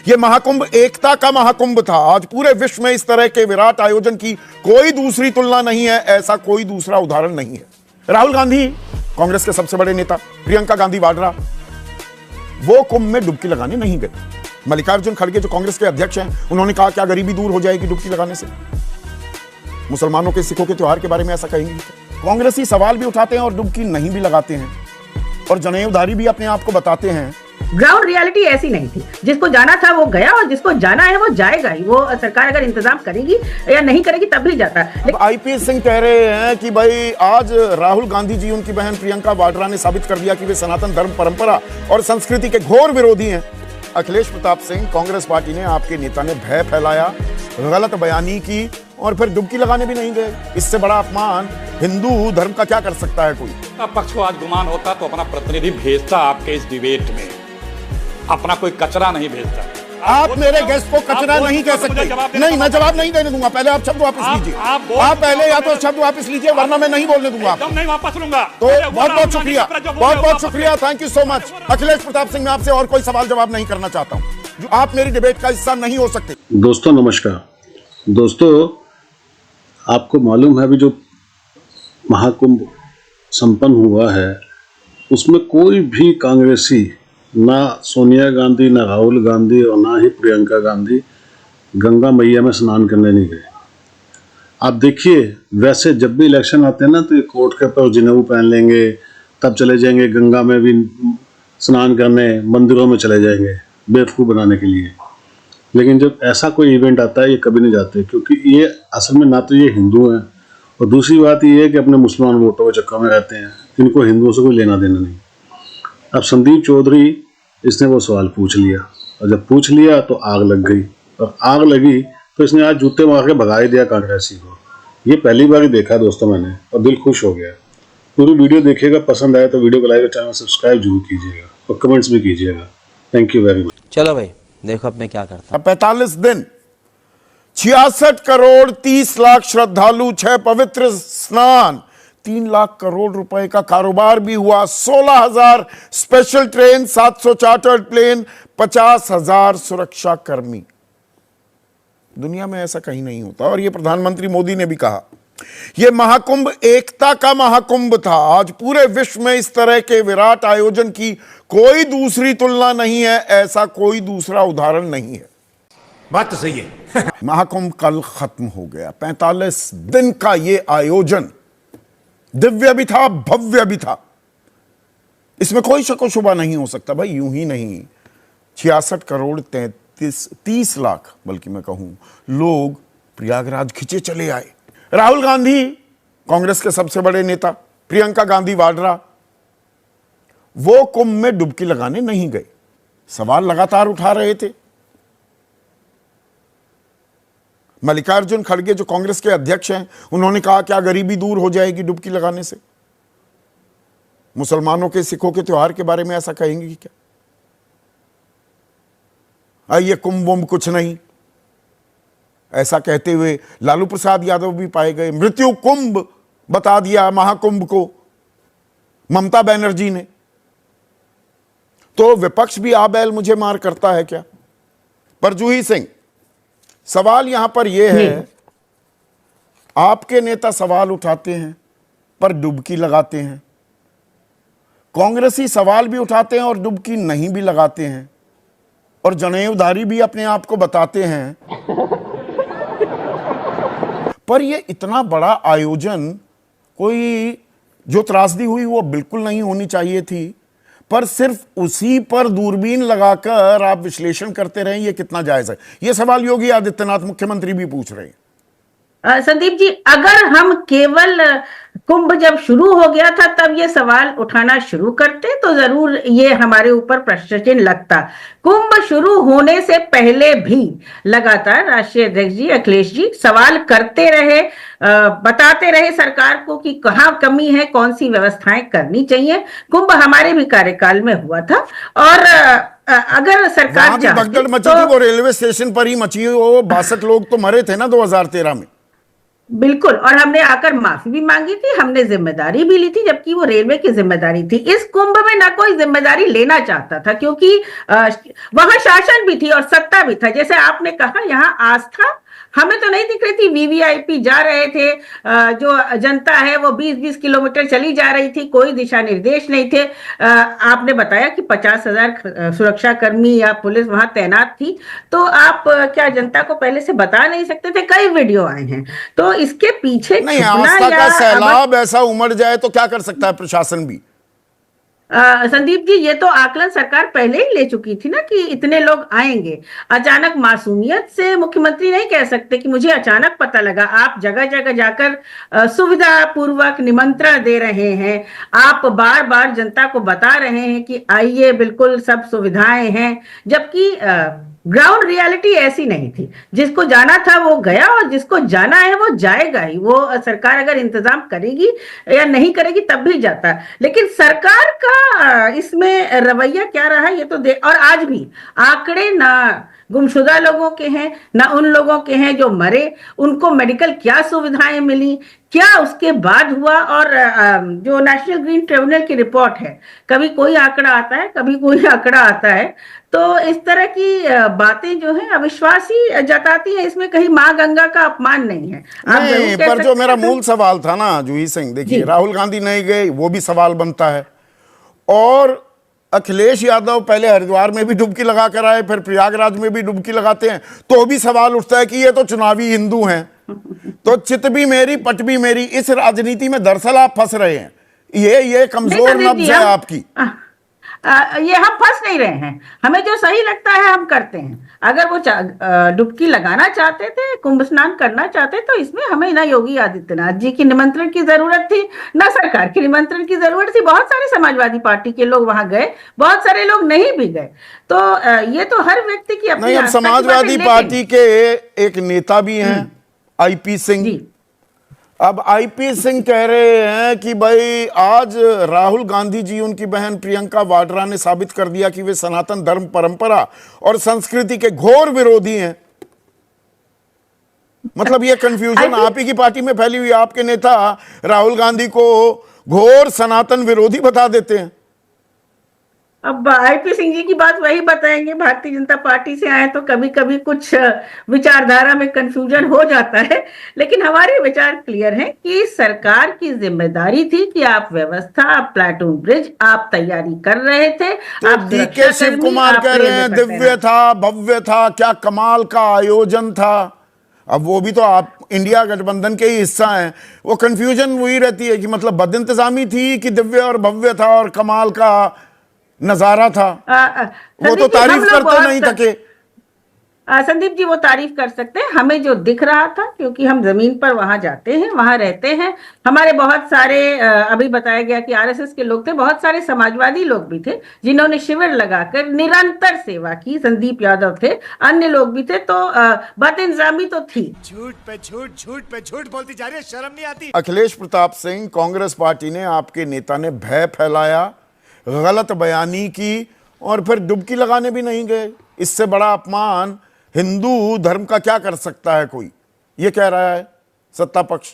ये महाकुंभ एकता का महाकुंभ था। आज पूरे विश्व में इस तरह के विराट आयोजन की कोई दूसरी तुलना नहीं है, ऐसा कोई दूसरा उदाहरण नहीं है। राहुल गांधी, कांग्रेस के सबसे बड़े नेता, प्रियंका गांधी वाड्रा, वो कुंभ में डुबकी लगाने नहीं गए। मल्लिकार्जुन खड़गे जो कांग्रेस के अध्यक्ष हैं, उन्होंने कहा क्या गरीबी दूर हो जाएगी डुबकी लगाने से? मुसलमानों के, सिखों के त्योहार के बारे में ऐसा कहेंगे? कांग्रेसी सवाल भी उठाते हैं और डुबकी नहीं भी लगाते हैं, और जनेऊधारी भी अपने आप को बताते हैं। ग्राउंड रियलिटी ऐसी नहीं थी। जिसको जाना था वो गया, और जिसको जाना है वो जाएगा ही। वो सरकार अगर इंतजाम करेगी या नहीं करेगी तब भी जाता है। आईपी सिंह कह रहे हैं कि भाई आज राहुल गांधी जी, उनकी बहन प्रियंका वाड्रा ने साबित कर दिया कि वे सनातन धर्म, परंपरा और संस्कृति के घोर विरोधी हैं। अखिलेश प्रताप सिंह, कांग्रेस पार्टी ने, आपके नेता ने भय फैलाया, गलत बयानी की और फिर डुबकी लगाने भी नहीं गए। इससे बड़ा अपमान हिंदू धर्म का क्या कर सकता है कोई? पक्ष को आज गुमान होता तो अपना प्रतिनिधि भेजता आपके इस डिबेट में, अपना कोई कचरा नहीं भेजता। आप मेरे गेस्ट को कचरा नहीं कह सकते। नहीं, मैं जवाब नहीं देने दूंगा। पहले आप शब्द वापस लीजिए। आप पहले या तो शब्द वापस लीजिए, वरना मैं नहीं बोलने दूंगा। नहीं वापस लूंगा। तो बहुत बहुत शुक्रिया, बहुत बहुत शुक्रिया, thank you so much. Akhilesh Pratap Singh, मैं आपसे और कोई सवाल जवाब नहीं करना चाहता हूँ। जो आप मेरी डिबेट का हिस्सा नहीं हो सकते। दोस्तों नमस्कार। दोस्तों, आपको मालूम है अभी जो महाकुंभ संपन्न हुआ है, उसमें कोई भी कांग्रेसी, ना सोनिया गांधी, ना राहुल गांधी और ना ही प्रियंका गांधी गंगा मैया में स्नान करने नहीं गए। आप देखिए, वैसे जब भी इलेक्शन आते हैं ना तो ये कोर्ट के ऊपर जनेऊ पहन लेंगे, तब चले जाएंगे गंगा में भी स्नान करने, मंदिरों में चले जाएंगे बेवकूफ़ बनाने के लिए। लेकिन जब ऐसा कोई इवेंट आता है ये कभी नहीं जाते, क्योंकि ये असल में ना तो ये हिंदू हैं, और दूसरी बात ये है कि अपने मुसलमान वोटों के चक्कर में रहते हैं, इनको हिंदुओं से कोई लेना देना नहीं। अब संदीप चौधरी, इसने वो सवाल पूछ लिया, और जब पूछ लिया तो आग लग गई, और आग लगी तो इसने आज जूते मार के भगा ही दिया कांग्रेसी को। ये पहली बार ही देखा दोस्तों मैंने, और दिल खुश हो गया। पूरी वीडियो देखिएगा, पसंद आए तो वीडियो को लाइक और चैनल सब्सक्राइब जरूर कीजिएगा, और कमेंट्स भी कीजिएगा। Thank you very much. चलो भाई, देखो अब मैं क्या करता। 45 दिन, 66 करोड़ 30 लाख श्रद्धालु, 6 पवित्र स्नान, 3 लाख करोड़ रुपए का कारोबार भी हुआ, 16,000 स्पेशल ट्रेन, 700 चार्टर्ड प्लेन, 50,000 सुरक्षा कर्मी। दुनिया में ऐसा कहीं नहीं होता। और यह प्रधानमंत्री मोदी ने भी कहा, यह महाकुंभ एकता का महाकुंभ था। आज पूरे विश्व में इस तरह के विराट आयोजन की कोई दूसरी तुलना नहीं है, ऐसा कोई दूसरा उदाहरण नहीं है। बात तो सही है। महाकुंभ कल खत्म हो गया। 45 दिन का यह आयोजन दिव्य भी था, भव्य भी था, इसमें कोई शक व शुबा नहीं हो सकता। भाई यूं ही नहीं, 66 करोड़ 30 लाख बल्कि मैं कहूं लोग प्रयागराज खिंचे चले आए। राहुल गांधी, कांग्रेस के सबसे बड़े नेता, प्रियंका गांधी वाड्रा, वो कुंभ में डुबकी लगाने नहीं गए। सवाल लगातार उठा रहे थे। मल्लिकार्जुन खड़गे जो कांग्रेस के अध्यक्ष हैं, उन्होंने कहा क्या गरीबी दूर हो जाएगी डुबकी लगाने से? मुसलमानों के, सिखों के त्योहार के बारे में ऐसा कहेंगे कि क्या? ये कुंभ वुंभ कुछ नहीं, ऐसा कहते हुए लालू प्रसाद यादव भी पाए गए। मृत्यु कुंभ बता दिया महाकुंभ को ममता बनर्जी ने। तो विपक्ष भी आ बैल मुझे मार करता है क्या? पर जूही सिंह, सवाल यहां पर यह है, आपके नेता सवाल उठाते हैं पर डुबकी लगाते हैं, कांग्रेसी सवाल भी उठाते हैं और डुबकी नहीं भी लगाते हैं, और जनेऊधारी भी अपने आप को बताते हैं। पर यह इतना बड़ा आयोजन, कोई जो त्रासदी हुई वो बिल्कुल नहीं होनी चाहिए थी, पर सिर्फ उसी पर दूरबीन लगाकर आप विश्लेषण करते रहे, ये कितना जायज है? ये सवाल योगी आदित्यनाथ मुख्यमंत्री भी पूछ रहे हैं। संदीप जी, अगर हम केवल कुंभ जब शुरू हो गया था तब ये सवाल उठाना शुरू करते तो जरूर ये हमारे ऊपर प्रश्न चिन्ह लगता। कुंभ शुरू होने से पहले भी लगातार राष्ट्रीय अध्यक्ष जी अखिलेश जी सवाल करते रहे, बताते रहे सरकार को कि कहाँ कमी है, कौन सी व्यवस्थाएं करनी चाहिए। कुंभ हमारे भी कार्यकाल में हुआ था, और अगर सरकार भगदड़ मची थी वो रेलवे स्टेशन पर ही मची। वो 62 लोग तो मरे थे ना 2013 में। बिल्कुल, और हमने आकर माफी भी मांगी थी, हमने जिम्मेदारी भी ली थी, जबकि वो रेलवे की जिम्मेदारी थी। इस कुंभ में ना कोई जिम्मेदारी लेना चाहता था, क्योंकि वहां शासन भी थी और सत्ता भी था। जैसे आपने कहा, यहाँ आस्था हमें तो नहीं दिख रही थी। वीवीआईपी जा रहे थे, जो जनता है वो 20-20 किलोमीटर चली जा रही थी, कोई दिशा निर्देश नहीं थे। आपने बताया कि 50,000 सुरक्षा कर्मी या पुलिस वहां तैनात थी, तो आप क्या जनता को पहले से बता नहीं सकते थे? कई वीडियो आए हैं। तो इसके पीछे नहीं, छुपना आस्था या का सैलाब ऐसा उमड़ जाए तो क्या कर सकता है प्रशासन भी? संदीप जी, ये तो आकलन सरकार पहले ही ले चुकी थी ना कि इतने लोग आएंगे। अचानक मासूमियत से मुख्यमंत्री नहीं कह सकते कि मुझे अचानक पता लगा। आप जगह जगह जाकर सुविधा पूर्वक निमंत्रण दे रहे हैं, आप बार बार जनता को बता रहे हैं कि आइए, बिल्कुल सब सुविधाएं हैं, जबकि ग्राउंड रियलिटी ऐसी नहीं थी। जिसको जाना था वो गया, और जिसको जाना है वो जाएगा ही। वो सरकार अगर इंतजाम करेगी या नहीं करेगी तब भी जाता। लेकिन सरकार का इसमें रवैया क्या रहा ये तो और आज भी आंकड़े ना गुमशुदा लोगों के हैं ना उन लोगों के हैं जो मरे, उनको मेडिकल क्या सुविधाएं मिली, क्या उसके बाद हुआ। और जो नेशनल ग्रीन ट्रिब्यूनल की रिपोर्ट है, कभी कोई आंकड़ा आता है, कभी कोई आंकड़ा आता है। तो इस तरह की बातें जो है अविश्वास ही जताती है। इसमें कहीं मां गंगा का अपमान नहीं है। नहीं, पर जो मेरा मूल सवाल था ना जूही सिंह, देखिए राहुल गांधी नहीं गए, वो भी सवाल बनता है। और अखिलेश यादव पहले हरिद्वार में भी डुबकी लगा कर आए, फिर प्रयागराज में भी डुबकी लगाते हैं, तो भी सवाल उठता है कि ये तो चुनावी हिंदू हैं, तो चित भी मेरी पट भी मेरी। इस राजनीति में दरअसल आप फंस रहे हैं। ये कमजोर नब्ज है आपकी। ये हम फंस नहीं रहे हैं, हमें जो सही लगता है हम करते हैं। अगर वो डुबकी लगाना चाहते थे, कुंभ स्नान करना चाहते, तो इसमें हमें ना योगी आदित्यनाथ जी की निमंत्रण की जरूरत थी, ना सरकार की निमंत्रण की जरूरत थी। बहुत सारे समाजवादी पार्टी के लोग वहां गए, बहुत सारे लोग नहीं भी गए। तो ये तो हर व्यक्ति की अपनी नहीं, अब समाजवादी पार्टी के एक नेता भी हैं आईपी सिंह। अब आईपी सिंह कह रहे हैं कि भाई आज राहुल गांधी जी, उनकी बहन प्रियंका वाड्रा ने साबित कर दिया कि वे सनातन धर्म, परंपरा और संस्कृति के घोर विरोधी हैं। मतलब ये कंफ्यूजन आप ही की पार्टी में फैली हुई। आपके नेता राहुल गांधी को घोर सनातन विरोधी बता देते हैं। अब आईपी सिंह जी की बात वही बताएंगे, भारतीय जनता पार्टी से आए तो कभी कभी कुछ विचारधारा में कंफ्यूजन हो जाता है। लेकिन हमारे विचार क्लियर हैं कि सरकार की जिम्मेदारी थी कि आप व्यवस्था, आप प्लाटून ब्रिज, आप तैयारी कर रहे थे। आप डीके शिव कुमार कह रहे हैं दिव्य था, भव्य था, क्या कमाल का आयोजन था। अब वो भी तो आप इंडिया गठबंधन के ही हिस्सा हैं। वो कंफ्यूजन वही रहती है कि मतलब बदइंतजामी थी कि दिव्य और भव्य था और कमाल का नजारा था। वो तो तारीफ करते नहीं थके। संदीप जी, वो तारीफ कर सकते हैं, हमें जो दिख रहा था, क्योंकि हम जमीन पर वहां जाते हैं, वहां रहते हैं। हमारे बहुत सारे अभी बताया गया कि आरएसएस के लोग थे, बहुत सारे समाजवादी लोग भी थे जिन्होंने शिविर लगाकर निरंतर सेवा की। संदीप यादव थे, अन्य लोग भी थे। तो बदइंतजामी तो थी। झूठ पे झूठ, झूठ पे झूठ बोलती जा रही है, शर्म नहीं आती। अखिलेश प्रताप सिंह, कांग्रेस पार्टी ने, आपके नेता ने भय फैलाया, गलत बयानी की और फिर डुबकी लगाने भी नहीं गए। इससे बड़ा अपमान हिंदू धर्म का क्या कर सकता है कोई, ये कह रहा है सत्ता पक्ष।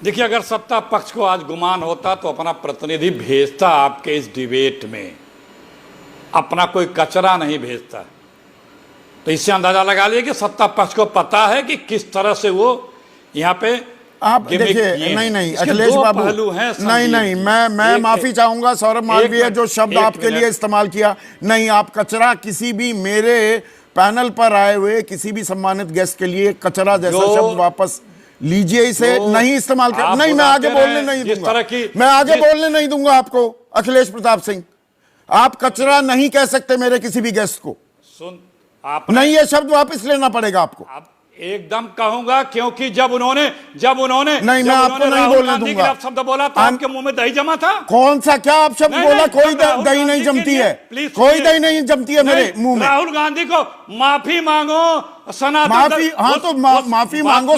देखिए, अगर सत्ता पक्ष को आज गुमान होता तो अपना प्रतिनिधि भेजता आपके इस डिबेट में, अपना कोई कचरा नहीं भेजता। तो इससे अंदाजा लगा लिया कि सत्ता पक्ष को पता है कि किस तरह से वो यहाँ पे आप देखिए। नहीं अखिलेश बाबू, नहीं मैं माफी चाहूंगा सौरभ मालवीय, जो शब्द आपके लिए इस्तेमाल किया। नहीं, आप कचरा किसी भी मेरे पैनल पर आए हुए किसी भी सम्मानित गेस्ट के लिए कचरा जैसा शब्द वापस लीजिए, इसे नहीं इस्तेमाल कर। नहीं, मैं आगे बोलने नहीं दूंगा, मैं आगे बोलने नहीं दूंगा आपको। अखिलेश प्रताप सिंह, आप कचरा नहीं कह सकते मेरे किसी भी गेस्ट को। सुन, आप नहीं, ये शब्द वापस लेना पड़ेगा आपको। एकदम कहूंगा, क्योंकि जब उन्होंने नहीं, मैं आपको नहीं बोलने दूंगा। शब्द बोला था, आपके मुंह में दही जमा था। कौन सा, क्या आप शब्द बोला? कोई दही नहीं जमती है, कोई दही नहीं जमती है मेरे मुंह में। राहुल गांधी को माफी मांगो, सनातन माफी, हाँ तो माफी मांगो।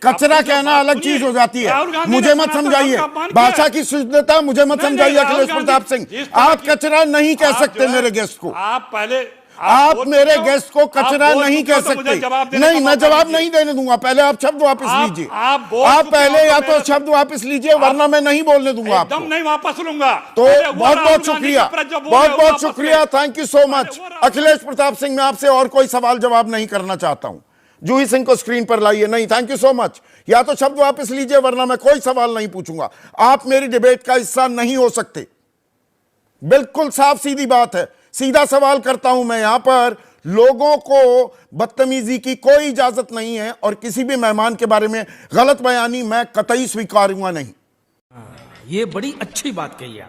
कचरा कहना अलग चीज हो जाती है, मुझे मत समझाइए। भाषा की शुद्धता मुझे मत समझाइए। अखिलेश प्रताप सिंह, आप कचरा नहीं कह सकते मेरे गेस्ट को। आप पहले आप बोल मेरे चुके हो, गेस्ट को कचरा आप बोल नहीं चुके हो कह तो मुझे सकते। जवाब देने नहीं, का मैं मौका जवाब दीजिए। नहीं देने दूंगा। पहले आप शब्द वापस आप- लीजिए। आप बोल आप चुके हो पहले तो या तो मेरे- शब्द वापस लीजिए, वरना मैं नहीं बोलने दूंगा एकदम आपको। नहीं वापस लूंगा। तो अरे वो बहुत राहुल बहुत गांधी शुक्रिया, का प्रेस जो बोले, बहुत वो बहुत वापस शुक्रिया, ले। Thank you so much. वो राहुल- अखिलेश प्रताप सिंह, मैं आपसे और कोई सवाल जवाब नहीं करना चाहता हूं। जूही सिंह को स्क्रीन पर लाइए। नहीं, थैंक यू सो मच। या तो शब्द वापस लीजिए, वरना मैं कोई सवाल नहीं पूछूंगा। आप मेरी डिबेट का हिस्सा नहीं हो सकते। बिल्कुल साफ सीधी बात है। सीधा सवाल करता हूं मैं। यहां पर लोगों को बदतमीजी की कोई इजाजत नहीं है, और किसी भी मेहमान के बारे में गलत बयानी मैं कतई स्वीकारूंगा नहीं। ये बड़ी अच्छी बात कही आप।